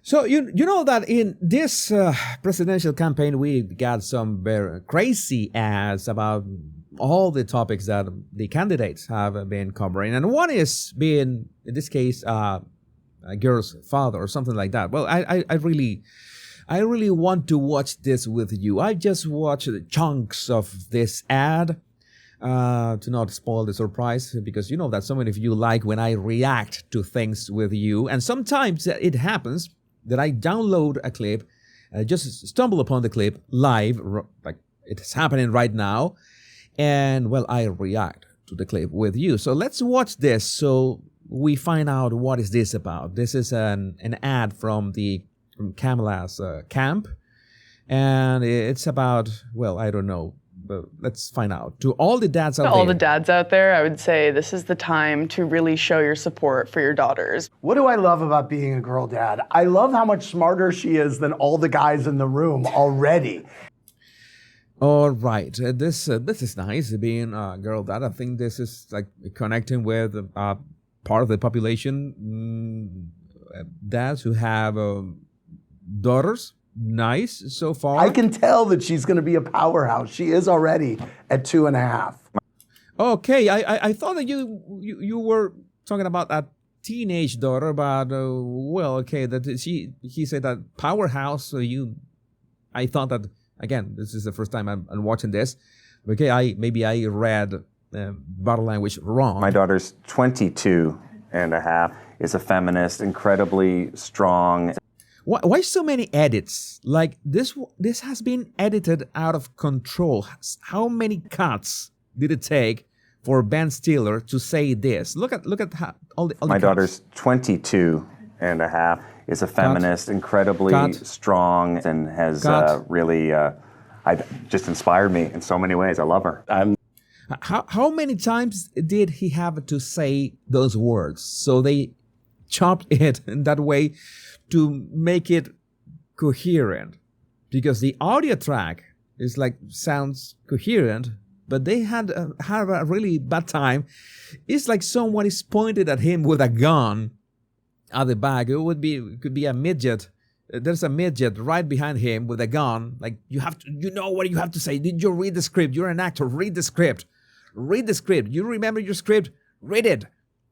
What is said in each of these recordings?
So you know that in this presidential campaign we got some very crazy ads about all the topics that the candidates have been covering, and one is being in this case a girl's father or something like that. Well, I really want to watch this with you. I just watched chunks of this ad to not spoil the surprise, because you know that so many of you like when I react to things with you, and sometimes it happens that I download a clip, just stumble upon the clip live, like it's happening right now, and well, I react to the clip with you. So let's watch this so we find out what is this about. This is an ad from Kamala's camp, and it's about, well, I don't know, but let's find out. To all the dads out there. All the dads out there, I would say this is the time to really show your support for your daughters. What do I love about being a girl dad? I love how much smarter she is than all the guys in the room already. All right, this is nice, being a girl dad. I think this is like connecting with part of the population, dads who have daughters. Nice so far. I can tell that she's going to be a powerhouse. She is already at 2.5. Okay, I thought that you were talking about a teenage daughter, but well, okay, that he said that powerhouse. So I thought that, again, this is the first time I'm watching this. Okay, maybe I read body language wrong. My daughter's 22 and a half, is a feminist, incredibly strong. Why so many edits? Like this has been edited out of control. How many cuts did it take for Ben Stiller to say this? Look at how, all the My cuts. daughter's 22 and a half, is a feminist, incredibly strong, and has really just inspired me in so many ways. I love her. How many times did he have to say those words? So they chopped it in that way to make it coherent, because the audio track is like sounds coherent, but they had a really bad time. It's like someone is pointed at him with a gun at the back. Could be a midget. There's a midget right behind him with a gun. Like, you know what you have to say. Did you read the script? You're an actor. Read the script. Read the script. You remember your script? Read it.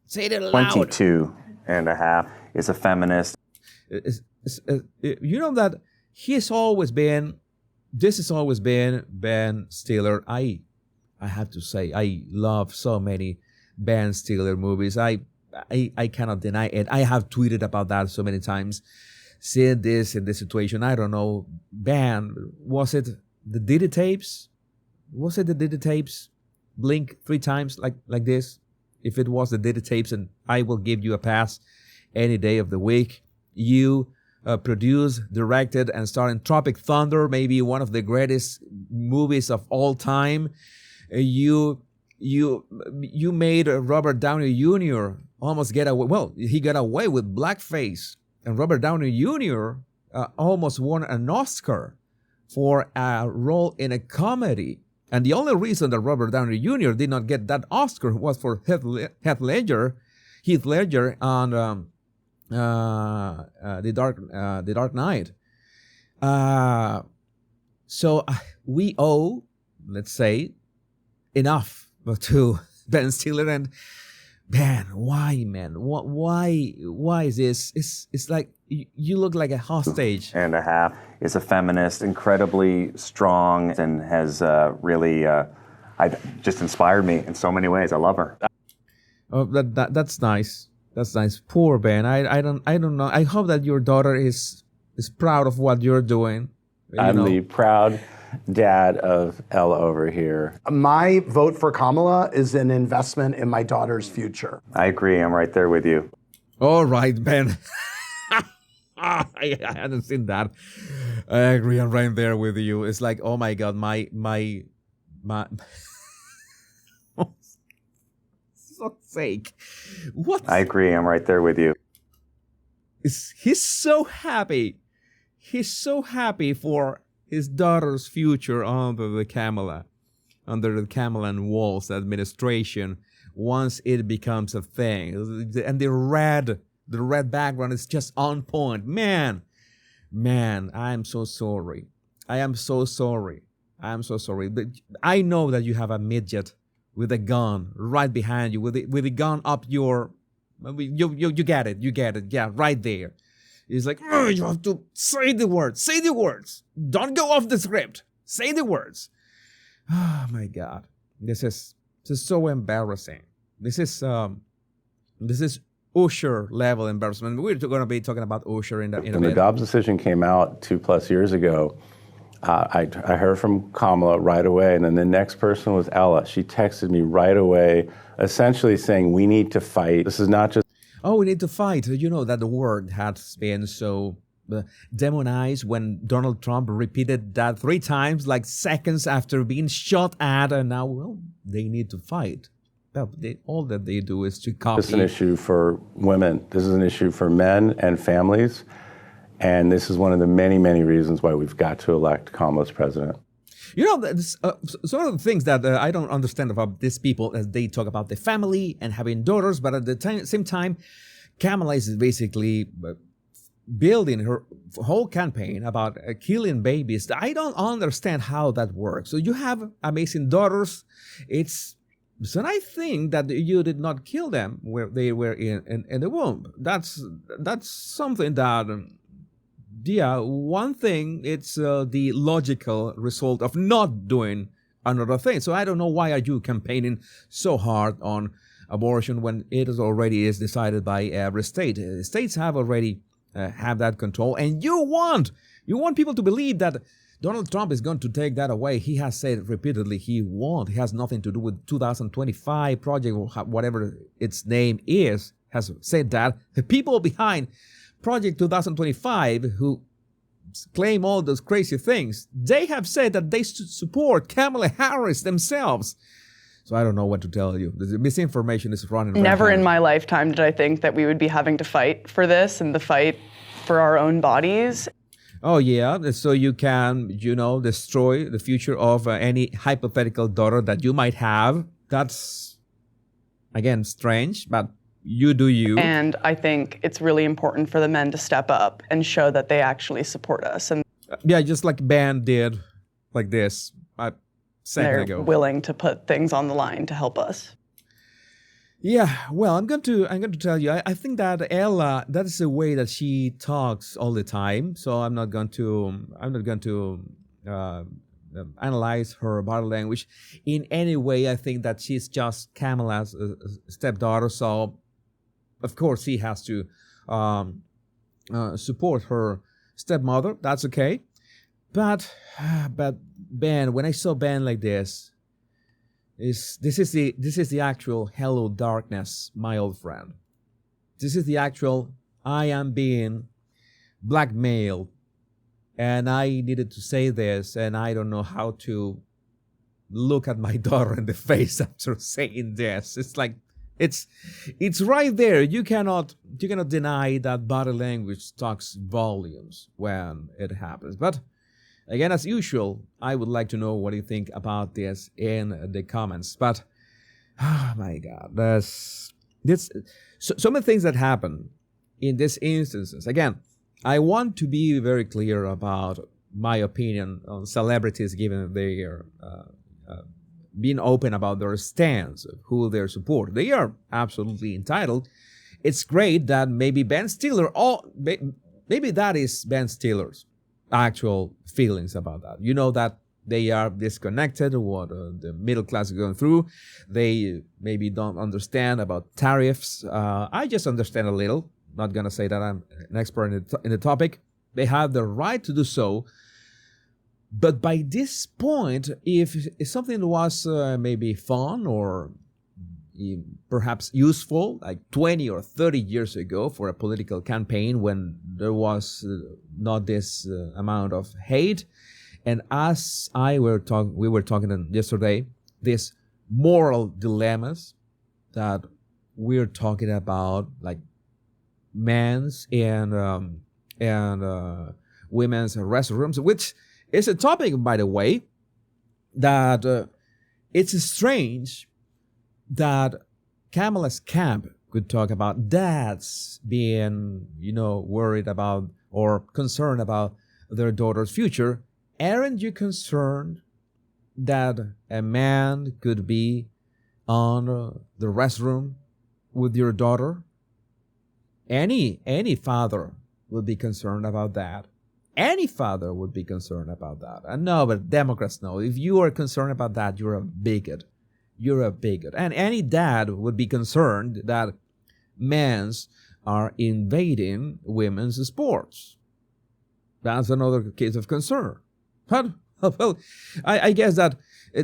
Say it loud. 22 and a half, is a feminist. You know that this has always been Ben Stiller. I have to say, I love so many Ben Stiller movies. I cannot deny it. I have tweeted about that so many times. Seeing this in this situation, I don't know. Ben, was it the Diddy tapes? Was it the Diddy tapes? Blink 3 times like this. If it was the Diddy tapes, and I will give you a pass any day of the week. You produced, directed, and starred in Tropic Thunder, maybe one of the greatest movies of all time. You made Robert Downey Jr. almost get away. Well, he got away with blackface, and Robert Downey Jr. Almost won an Oscar for a role in a comedy. And the only reason that Robert Downey Jr. did not get that Oscar was for Heath Ledger on the Dark Knight. So we owe, let's say, enough to Ben Stiller. And Ben, why, man? Why is this? It's like you look like a hostage. And a half, is a feminist, incredibly strong, and has really just inspired me in so many ways. I love her. Oh, that's nice. That's nice. Poor Ben. I don't know. I hope that your daughter is proud of what you're doing. I'm the proud dad of Ella over here. My vote for Kamala is an investment in my daughter's future. I agree. I'm right there with you. All right, Ben. I hadn't seen that. I agree. I'm right there with you. It's like, oh my God, my for sake. What? I agree. I'm right there with you. He's so happy. He's so happy for his daughter's future under the Kamala and Walz administration once it becomes a thing. And the red The red background is just on point. Man, I'm so sorry. I am so sorry. But I know that you have a midget with a gun right behind you, with the gun up your. You get it. Yeah, right there. It's like, you have to say the words. Say the words. Don't go off the script. Say the words. Oh my God, this is so embarrassing. This is Usher level embarrassment. We're going to be talking about Usher in a bit. When the Dobbs decision came out 2+ years ago, I heard from Kamala right away, and then the next person was Ella. She texted me right away, essentially saying, we need to fight. This is not just... Oh, we need to fight. You know that the word has been so demonized when Donald Trump repeated that 3 times, like seconds after being shot at, and now, well, they need to fight. All that they do is to copy. This is an issue for women. This is an issue for men and families. And this is one of the many, many reasons why we've got to elect Kamala as president. You know, some of the things that I don't understand about these people as they talk about the family and having daughters, but at the same time, Kamala is basically building her whole campaign about killing babies. I don't understand how that works. So you have amazing daughters. So I think that you did not kill them where they were in the womb. That's something that, one thing, it's the logical result of not doing another thing. So I don't know why are you campaigning so hard on abortion when it is already decided by every state. States have already have that control, and you want people to believe that Donald Trump is going to take that away. He has said repeatedly he won't. He has nothing to do with 2025 project or whatever its name is, has said that. The people behind Project 2025 who claim all those crazy things, they have said that they support Kamala Harris themselves. So I don't know what to tell you. The misinformation is running. Never in my lifetime did I think that we would be having to fight for this and the fight for our own bodies. Oh, yeah, so you can, destroy the future of any hypothetical daughter that you might have. That's, again, strange, but you do you. And I think it's really important for the men to step up and show that they actually support us. And yeah, just like Ben did, like this, a second ago. They're willing to put things on the line to help us. Yeah, well, I'm going to tell you. I think that Ella, that is the way that she talks all the time. So I'm not going to analyze her body language in any way. I think that she's just Kamala's stepdaughter. So of course he has to support her stepmother. That's okay. But Ben, when I saw Ben like this. This is the actual hello darkness, my old friend. This is the actual I am being blackmailed, and I needed to say this, and I don't know how to look at my daughter in the face after saying this. It's like it's right there. You cannot deny that body language talks volumes when it happens. But again, as usual, I would like to know what you think about this in the comments. But, oh my God, some of the things that happen in these instances. Again, I want to be very clear about my opinion on celebrities giving their, being open about their stance, of who they support. They are absolutely entitled. It's great that maybe Ben Stiller, maybe that is Ben Stiller's actual feelings about that. You know that they are disconnected what the middle class is going through. They maybe don't understand about tariffs. I just understand a little. Not going to say that I'm an expert in the topic. They have the right to do so. But by this point, if something was maybe fun or perhaps useful, like 20 or 30 years ago for a political campaign when there was not this amount of hate. And as we were talking yesterday, these moral dilemmas that we're talking about, like men's and women's restrooms, which is a topic, by the way, that it's strange that Kamala's camp could talk about dads being, worried about or concerned about their daughter's future. Aren't you concerned that a man could be on the restroom with your daughter? Any father would be concerned about that. Any father would be concerned about that. And no, but Democrats know. If you are concerned about that, you're a bigot. You're a bigot. And any dad would be concerned that men's are invading women's sports. That's another case of concern. But, well, I guess that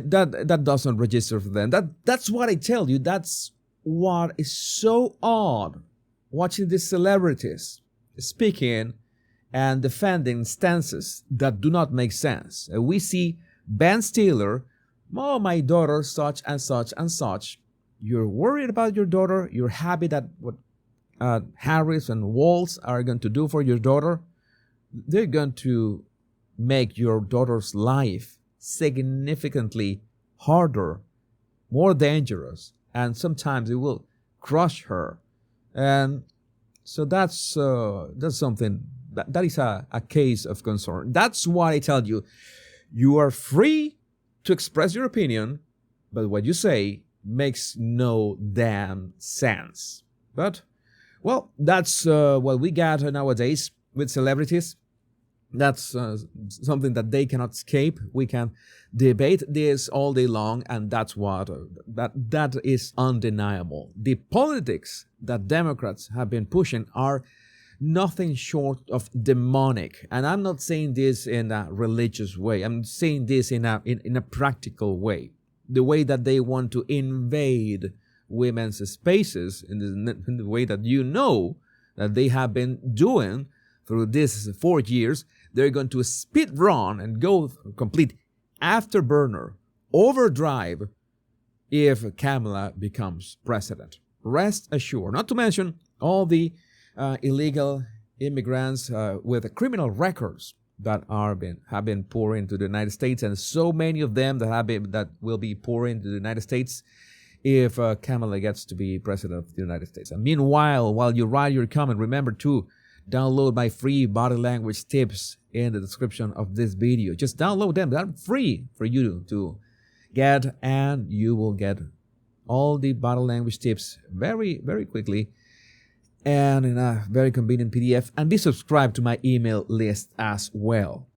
doesn't register for them. That's what I tell you. That's what is so odd watching these celebrities speaking and defending stances that do not make sense. We see Ben Stiller, oh, my daughter, such and such and such. You're worried about your daughter. You're happy that what Harris and Waltz are going to do for your daughter. They're going to make your daughter's life significantly harder, more dangerous, and sometimes it will crush her. And so that's something that is a case of concern. That's why I tell you, you are free to express your opinion, but what you say makes no damn sense. But, well, that's what we got nowadays with celebrities. That's something that they cannot escape. We can debate this all day long, and that's what that is undeniable. The politics that Democrats have been pushing are nothing short of demonic, and I'm not saying this in a religious way. I'm saying this in a practical way. The way that they want to invade women's spaces in the way that that they have been doing through these 4 years. They're going to speed run and go complete afterburner, overdrive if Kamala becomes president. Rest assured. Not to mention all the illegal immigrants with criminal records that have been pouring into the United States, and so many of them that will be pouring into the United States if Kamala gets to be president of the United States. And meanwhile, while you write your comment, remember to download my free body language tips in the description of this video. Just download them. They're free for you to get, and you will get all the body language tips very, very quickly and in a very convenient PDF. And be subscribed to my email list as well.